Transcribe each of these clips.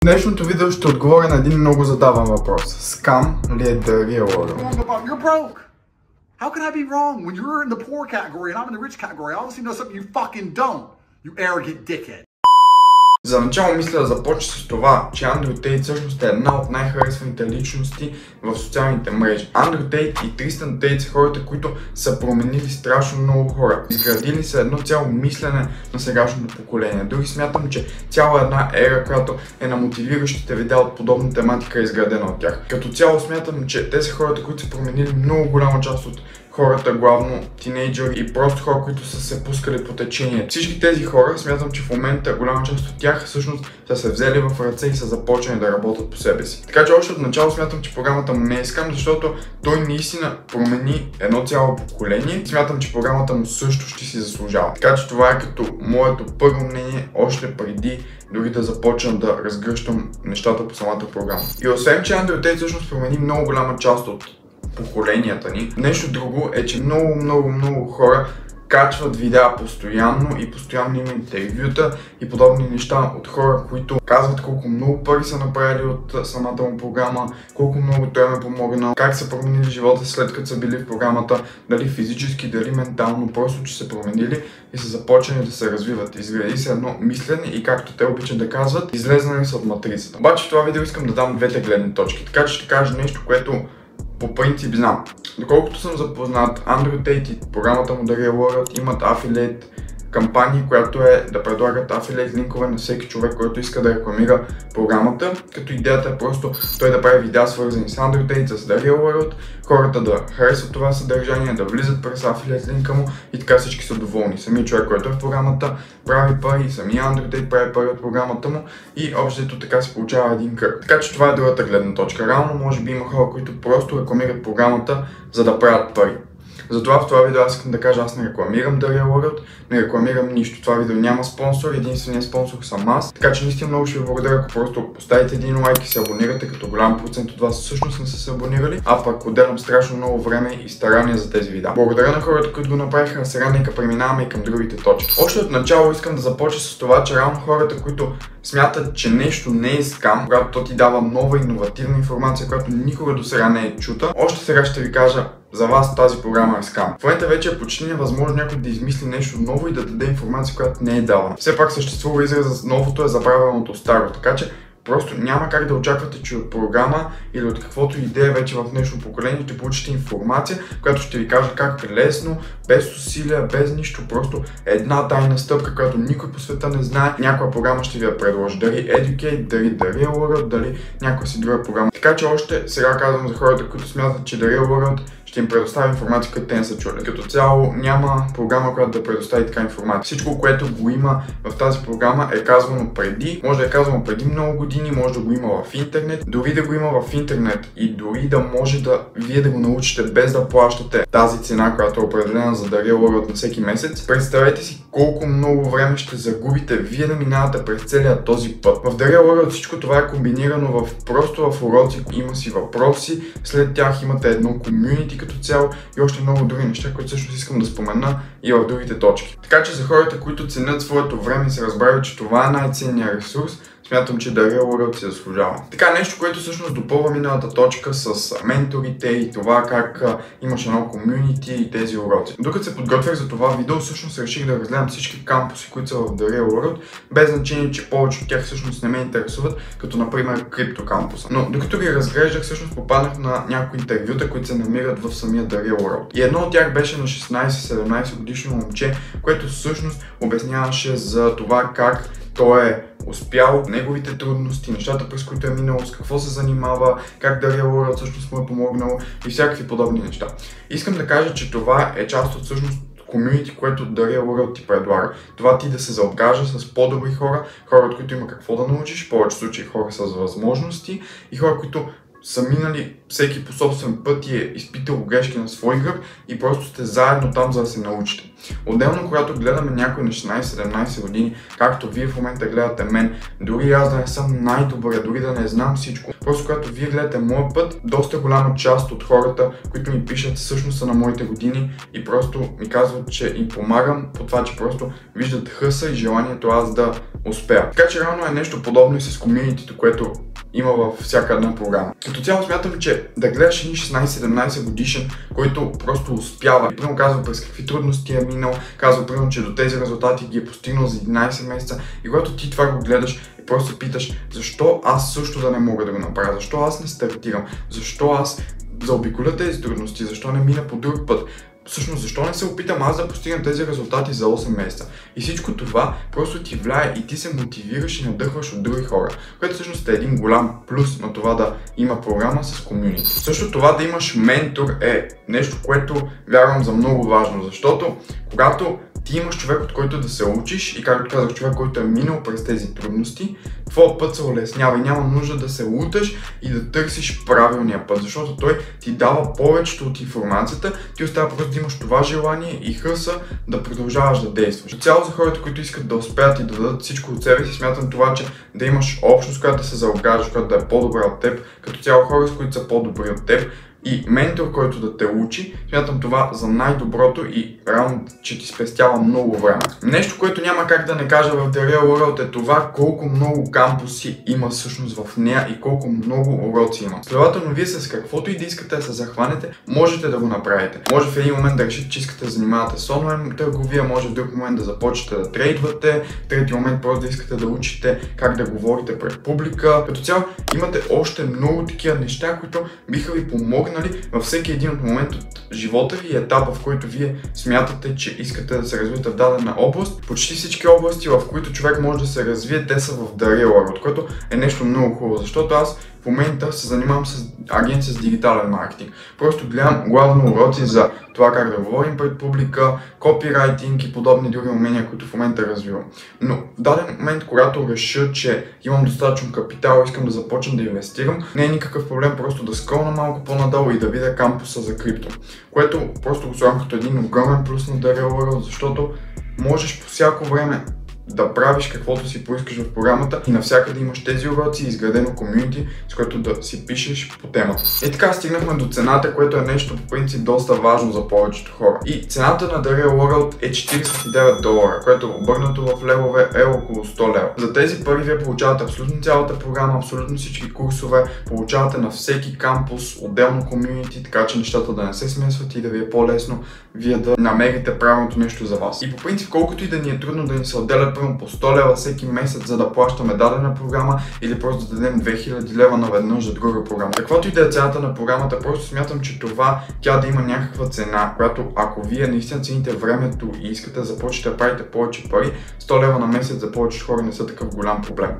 Днешното видео ще отговоря на един много задаван въпрос. Скам ли е The Real World? You're broke. How can I be wrong when you're in the poor category and I'm in the rich category? I obviously know something you fucking don't. You arrogant dickhead. За начало мисля да започна с това, че Андрю Тейт всъщност е една от най-харесваните личности в социалните мрежи. Андрю Тейт и Тристан Тейт са хората, които са променили страшно много хора. Изградили са едно цяло мислене на сегашното поколение. Дори смятам, че цяла една ера, която е на мотивиращите видеа от подобна тематика, е изградена от тях. Като цяло смятам, че те са хората, които са променили много голяма част от хората, главно тинейджъри и просто хора, които са се пускали по течение. Всички тези хора, смятам, че в момента голяма част от тях всъщност са се взели в ръце и са започнали да работят по себе си. Така че още от начало смятам, че програмата му не е скам, защото той наистина промени едно цяло поколение. Смятам, че програмата му също ще си заслужава. Така че това е като моето първо мнение още преди дори да започна да разгръщам нещата по самата програма. И освен, че Андрю Тейт всъщност промени много голяма част от поколенията ни. Нещо друго е, че много хора качват видеа постоянно и постоянно има интервюта и подобни неща от хора, които казват колко много пари са направили от самата му програма, колко много той ме помогнал, как са променили живота след като са били в програмата, дали физически, дали ментално, просто че са променили и са започнали да се развиват. Изгради се едно мислене и както те обичат да казват, излезнали са от матрицата. Обаче в това видео искам да дам двете гледни точки, така че ще кажа нещо, което по принцип знам. Доколкото съм запознат, Андрю Тейт и програмата му The Real World имат афилиейт кампания, която е да предлагат афилиейт линкове на всеки човек, който иска да рекламира програмата, като идеята е просто той да прави видеа свързани с Андрю Тейт, с The Real World, хората да харесват това съдържание, да влизат през афилиейт линка му и така всички са доволни. Самият човек, който е в програмата, прави пари, самия Андрю Тейт прави пари от програмата му и общото така се получава един кръг. Така че това е другата гледна точка. Реално може би има хора, които просто рекламират програмата, за да правят пари. Затова в това видео аз искам да кажа, аз не рекламирам The Real World, не рекламирам нищо. Това видео няма спонсор, единственият спонсор съм аз. Така че наистина много ще ви благодаря, ако просто поставите един лайк и се абонирате, като голям процент от вас всъщност не са се абонирали. А пък отделям страшно много време и старание за тези видеа. Благодаря на хората, които го направиха, а сега нека преминаваме и към другите точки. Още от начало искам да започна с това, че реално хората, които смятат, че нещо не е скам, когато то ти дава нова иновативна информация, която никога до сега не е чута, още сега ще ви кажа, за вас тази програма е скам. В момента вече е почти невъзможно някой да измисли нещо ново и да даде информация, която не е дадена. Все пак съществува изразът новото е забравеното старо, така че просто няма как да очаквате, че от програма или от каквото идея вече в днешно поколение ще получите информация, която ще ви каже как лесно, без усилия, без нищо, просто една тайна стъпка, която никой по света не знае, някоя програма ще ви я предложи. Дали Educate, дали The Real World, дали някоя си друга програма. Така че още сега казвам за хората, които смятат, че The Real World ще им предоставя информация, която те не са чули. Като цяло няма програма, която да предостави така информация. Всичко, което го има в тази програма е казвано преди, може да е казвано преди много години, може да го има в интернет, дори да го има в интернет и дори да може да вие да го научите без да плащате тази цена, която е определена за The Real World на всеки месец. Представете си колко много време ще загубите вие да минавате през целия този път. В The Real World всичко това е комбинирано просто в уроци, има си въпроси, след тях имате едно комюнити като цяло и още много други неща, които всъщност искам да спомена и в другите точки. Така че за хората, които ценят своето време и са разбрали, че това е най-ценният ресурс, смятам, че The Real World се заслужава. Така, нещо, което всъщност допълва миналата точка с менторите и това как имаш едно комюнити и тези уроци. Докато се подготвях за това видео, всъщност реших да разгледам всички кампуси, които са в The Real World, без значение, че повече от тях всъщност не ме интересуват, като например криптокампуса. Но докато ги разглеждах, всъщност попаднах на някои интервюта, които се намират в самия The Real World. И едно от тях беше на 16-17 годишно момче, което всъщност обясняваше за това как той е успял, неговите трудности, нещата, през които е минало, с какво се занимава, как The Real World всъщност му е помогнал и всякакви подобни неща. Искам да кажа, че това е част от всъщност комюнити, което The Real World ти предлага. Това ти да се заобгажда с по-добри хора, хора, от които има какво да научиш, в повече случаи хора с възможности и хора, които са минали всеки по собствен път и е изпитал грешки на свой гръб и просто сте заедно там, за да се научите. Отделно, когато гледаме някой на 16-17 години, както вие в момента гледате мен, дори аз да не съм най-добър, дори да не знам всичко, просто когато вие гледате моя път, доста голяма част от хората, които ми пишат, всъщност са на моите години и просто ми казват, че им помагам по това, че просто виждат хъса и желанието аз да успея. Така че реално е нещо подобно и с комюнитито, което има във всяка една програма. Като цяло смятам, че да гледаш един 16-17 годишен, който просто успява и примерно казва през какви трудности е минал, казва примерно, че до тези резултати ги е постигнал за 11 месеца и когато ти това го гледаш и просто се питаш, защо аз също да не мога да го направя, защо аз не стартирам, защо аз заобиколя тези трудности, защо не мина по друг път. Всъщност, защо не се опитам аз да постигна тези резултати за 8 месеца? И всичко това просто ти влияе и ти се мотивираш и надъхваш от други хора, което всъщност е един голям плюс на това да има програма с комюнити. Също това да имаш ментор е нещо, което вярвам за много важно, защото когато ти имаш човек, от който да се учиш и, както казах, човек, който е минал през тези трудности, твоя път се улеснява и няма нужда да се луташ и да търсиш правилния път, защото той ти дава повечето от информацията, ти остава просто да имаш това желание и хъса да продължаваш да действаш. Цяло за хората, които искат да успеят и да дадат всичко от себе си, смятам това, че да имаш общност, която да се заобграждаш, която да е по-добра от теб, като цяло хора, с които са по-добри от теб, и ментор, който да те учи, смятам това за най-доброто и реално, че ти спестява много време. Нещо, което няма как да не кажа в The Real World е това колко много кампуси има всъщност в нея и колко много уроци има. Следователно, вие с каквото и да искате да се захванете, можете да го направите. Може в един момент да решите, че искате да занимавате с онлайн търговия, може в друг момент да започнете да трейдвате, в трети момент просто да искате да учите как да говорите пред публика. Като цяло имате още много такива неща, които биха ви помогнали във всеки един от момент от живота ви и етапа, в който вие смятате, че искате да се развиете в дадена област. Почти всички области, в които човек може да се развие, те са в The Real World, което е нещо много хубаво, защото аз в момента се занимавам с агенция с дигитален маркетинг. Просто гледам главно уроци за това как да говорим пред публика, копирайтинг и подобни други умения, които в момента развивам. Но в даден момент, когато реша, че имам достатъчно капитал и искам да започна да инвестирам, не е никакъв проблем просто да скролна малко по-надолу и да видя кампуса за крипто. Което просто го слагам като един огромен плюс на The Real World, защото можеш по всяко време да правиш каквото си поискаш в програмата и навсякъде имаш тези уроци и изградено комюнити, с което да си пишеш по темата. И така стигнахме до цената, което е нещо по принцип доста важно за повечето хора. И цената на The Real World е $49, което обърнато в левове е около 100 лева. За тези пари вие получавате абсолютно цялата програма, абсолютно всички курсове, получавате на всеки кампус отделно комюнити, така че нещата да не се смесват и да ви е по-лесно вие да намерите правилното нещо за вас. И по принцип, колкото и да ни е трудно да ни се отделят по 100 лева всеки месец, за да плащаме дадена програма или просто да дадем 2000 лева наведнъж за друга програма. Каквото и да е цената на програмата, просто смятам, че това тя да има някаква цена, която ако вие наистина цените времето и искате да започнете да правите повече пари, 100 лева на месец за повечето хора не са такъв голям проблем.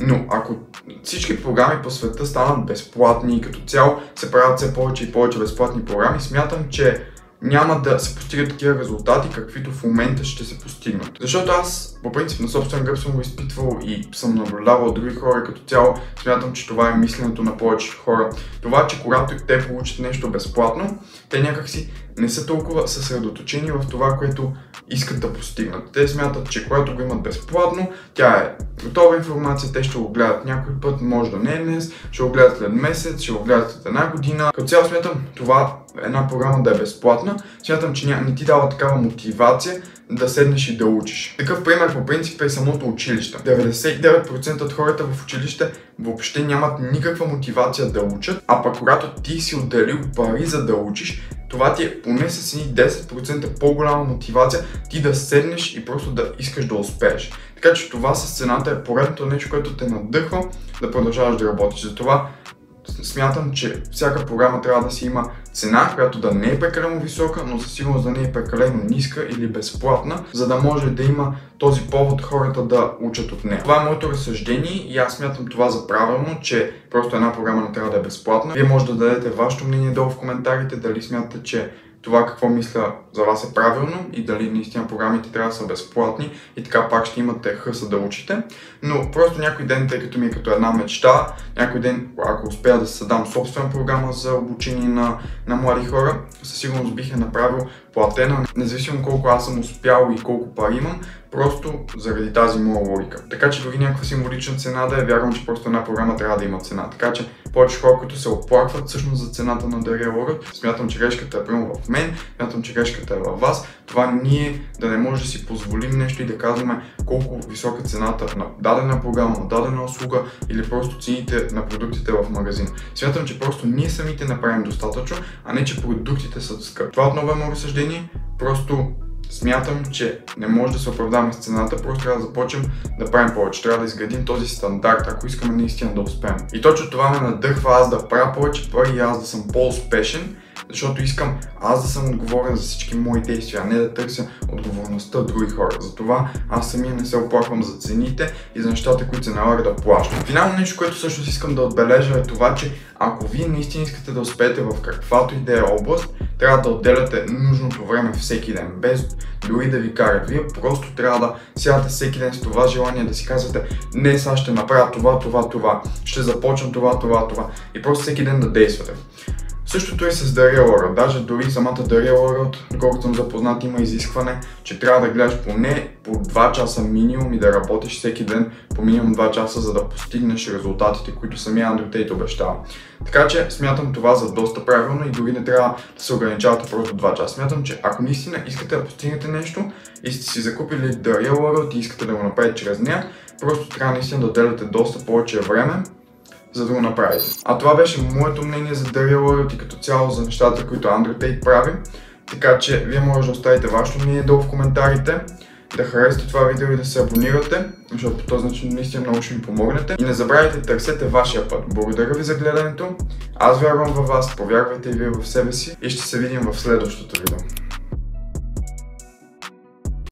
Но ако всички програми по света станат безплатни и като цяло се правят все повече и повече безплатни програми, смятам, че няма да се постигат такива резултати, каквито в момента ще се постигнат. Защото аз по принцип на собствен гръб съм го изпитвал и съм наблюдавал от други хора, като цяло смятам, че това е мисленето на повечето хора. Това, че когато те получат нещо безплатно, те някакси не са толкова съсредоточени в това, което искат да постигнат. Те смятат, че когато го имат безплатно, тя е готова информация, те ще го гледат някой път, може да не е днес, ще го гледат след месец, ще го гледат след една година. Като цяло смятам това една програма да е безплатна, смятам, че не ти дава такава мотивация да седнеш и да учиш. Такъв пример по принцип е самото училище. 99% от хората в училище въобще нямат никаква мотивация да учат, а пък когато ти си отделил пари за да учиш, това ти е поне с 10% по-голяма мотивация ти да седнеш и просто да искаш да успееш. Така че това с цената е поредното нещо, което те надъхва да продължаваш да работиш. Затова смятам, че всяка програма трябва да си има цена, която да не е прекалено висока, но със сигурност да не е прекалено ниска или безплатна, за да може да има този повод хората да учат от нея. Това е моето разсъждение и аз смятам това за правилно, че просто една програма не трябва да е безплатна. Вие може да дадете вашето мнение долу в коментарите, дали смятате, че това какво мисля за вас е правилно и дали наистина програмите трябва да са безплатни и така пак ще имате хъса да учите. Но просто някой ден, тъй като ми е като една мечта, някой ден, ако успея да създам собствена програма за обучение на млади хора, със сигурност бих я направил платена, независимо колко аз съм успял и колко пари имам, просто заради тази моя логика. Така че дори някаква символична цена да е, вярвам, че просто една програма трябва да има цена. Така че повече хора, които се оплакват всъщност за цената на The Real World, смятам, че грешката е прямо в мен, смятам, че грешката е във вас. Това ние да не може да си позволим нещо и да казваме колко висока цената на дадена програма, на дадена услуга или просто цените на продуктите в магазина. Смятам, че просто ние самите направим достатъчно, а не че продуктите са скъпи. Това отново е моето съждение, просто смятам, че не може да се оправдаваме с цената, просто трябва да започнем да правим повече. Трябва да изградим този стандарт, ако искаме наистина да успеем. И точно това ме надъхва аз да правя повече пари и аз да съм по-успешен, защото искам аз да съм отговорен за всички мои действия, а не да търся отговорността от други хора. Затова аз самия не се оплаквам за цените и за нещата, които се налага да плащам. Финално нещо, което всъщност искам да отбележа е това, че ако вие наистина искате да успеете в каквато и да е област, трябва да отделяте нужното време всеки ден, без дори да ви карат. Вие просто трябва да сядате всеки ден с това желание да си казвате: не, сега ще направя това, ще започна това и просто всеки ден да действате. Същото е с The Real World. Даже дори самата The Real World, доколкото съм запознат, има изискване, че трябва да гледаш поне по 2 часа минимум и да работиш всеки ден по минимум 2 часа, за да постигнеш резултатите, които самия Андрю Тейт обещава. Така че смятам това за доста правилно и дори не трябва да се ограничавате просто 2 часа. Смятам, че ако наистина искате да постигнете нещо и сте си закупили The Real World и искате да го направите чрез нея, просто трябва наистина да отделяте доста повече време, за да го направите. А това беше моето мнение за The Real World и като цяло за нещата, които Андрю Тейт прави. Така че вие може да оставите вашето мнение долу в коментарите, да харесате това видео и да се абонирате, защото по този начин наистина много ще ми помогнете. И не забравяйте, търсете вашия път. Благодаря ви за гледането. Аз вярвам във вас, повярвайте и вие в себе си и ще се видим в следващото видео.